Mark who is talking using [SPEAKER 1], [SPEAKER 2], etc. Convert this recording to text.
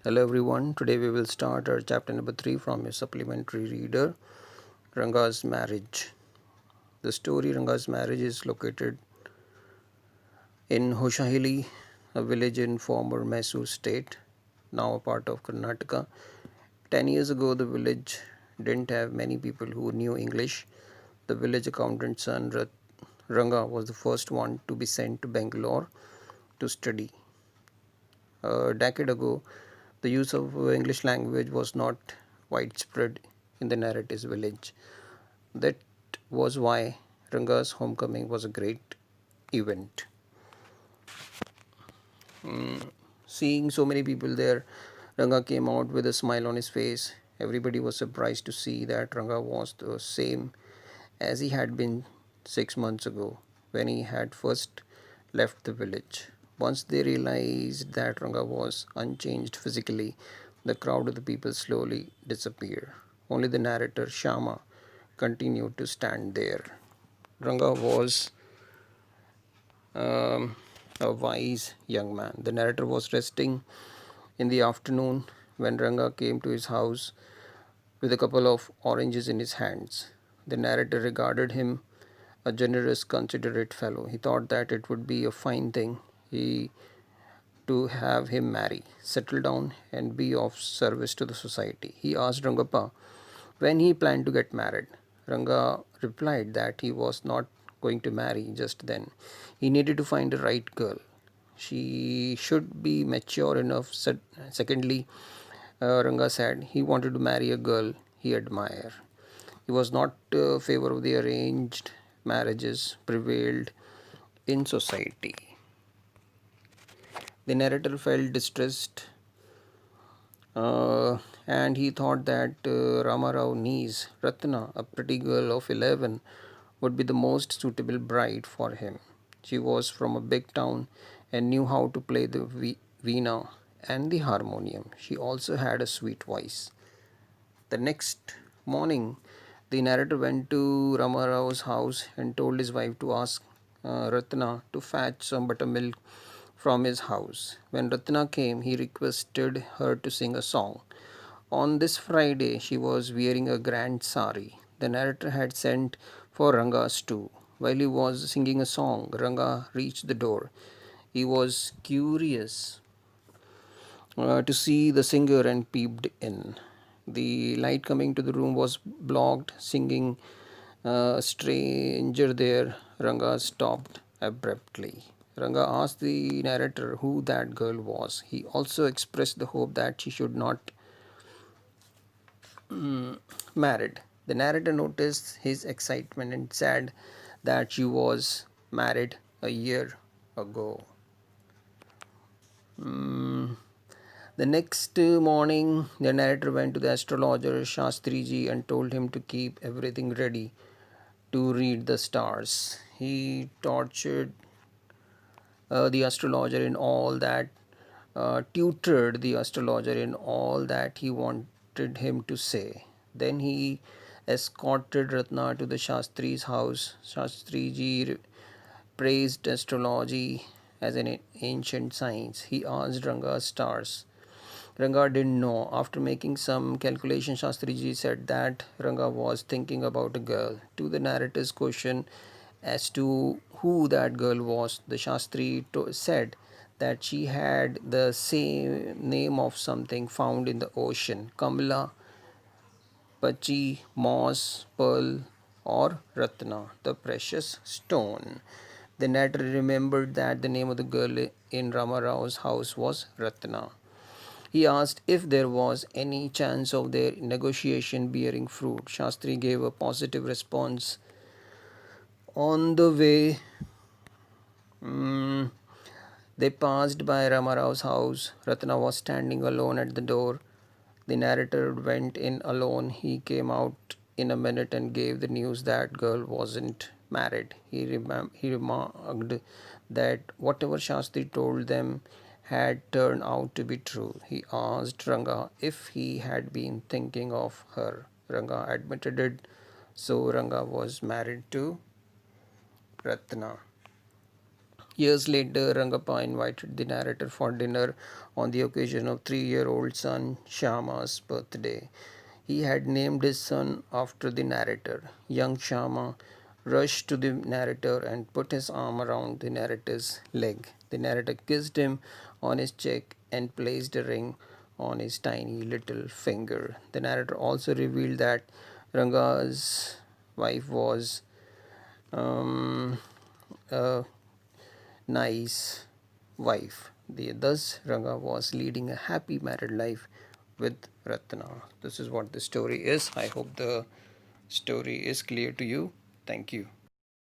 [SPEAKER 1] Hello everyone. Today we will start our chapter number 3 from your supplementary reader, Ranga's Marriage. The story Ranga's Marriage is located in Hoshahili, a village in former Mysore state, now a part of Karnataka. 10 years ago, the village didn't have many people who knew English. The village accountant's son, Ranga, was the first one to be sent to Bangalore to study. A decade ago, the use of English language was not widespread in the narrative's village. That was why Ranga's homecoming was a great event. Seeing so many people there, Ranga came out with a smile on his face. Everybody was surprised to see that Ranga was the same as he had been 6 months ago when he had first left the village. Once they realized that Ranga was unchanged physically, the crowd of the people slowly disappeared. Only the narrator Shama continued to stand there. Ranga was um, a wise young man. The narrator was resting in the afternoon when Ranga came to his house with a couple of oranges in his hands. The narrator regarded him a generous, considerate fellow. He thought that it would be a fine thing he to have him marry, settle down, and be of service to the society. He asked Rangappa when he planned to get married. Ranga replied that he was not going to marry just then. He needed to find the right girl. She should be mature enough. Secondly, Ranga said he wanted to marry a girl he admired. He was not favor of the arranged marriages prevailed in society. The narrator felt distressed uh, and he thought that Ramarao niece Ratna, a pretty girl of 11, would be the most suitable bride for him. She was from a big town and knew how to play the veena and the harmonium. She also had a sweet voice. The next morning, the narrator went to Ramarao's house and told his wife to ask Ratna to fetch some buttermilk from his house. When Ratna came, he requested her to sing a song. On this Friday, she was wearing a grand sari. The narrator had sent for Ranga's too. While he was singing a song, Ranga reached the door. He was curious to see the singer and peeped in. The light coming to the room was blocked. Singing a stranger there, Ranga stopped abruptly. Ranga asked the narrator who that girl was. He also expressed the hope that she should not married. The narrator noticed his excitement and said that she was married a year ago. The next morning, the narrator went to the astrologer Ch.3 and told him to keep everything ready to read the stars. He tortured the astrologer in all that, tutored the astrologer in all that he wanted him to say. Then he escorted Ratna to the Shastri's house. Shastriji praised astrology as an ancient science. He asked Ranga stars. Ranga didn't know. After making some calculation, Shastriji said that Ranga was thinking about a girl. To the narrator's question as to who that girl was, the Shastri said that she had the same name of something found in the ocean: Kamala, Pachi, Moss, Pearl, or Ratna, the precious stone. The narrator remembered that the name of the girl in Rama Rao's house was Ratna. He asked if there was any chance of their negotiation bearing fruit. Shastri gave a positive response. On the way, mm, they passed by Ramarao's house. Ratna was standing alone at the door. The narrator went in alone. He came out in a minute and gave the news that girl wasn't married. He remarked that whatever Shastri told them had turned out to be true. He asked Ranga if he had been thinking of her. Ranga admitted it. So Ranga was married to Ratna. Years later, Rangappa invited the narrator for dinner on the occasion of 3-year-old son Shama's birthday. He had named his son after the narrator. Young Shama rushed to the narrator and put his arm around the narrator's leg. The narrator kissed him on his cheek and placed a ring on his tiny little finger. The narrator also revealed that Ranga's wife was um, a nice wife. Thus, Ranga was leading a happy married life with Ratna. This is what the story is. I hope the story is clear to you. Thank you.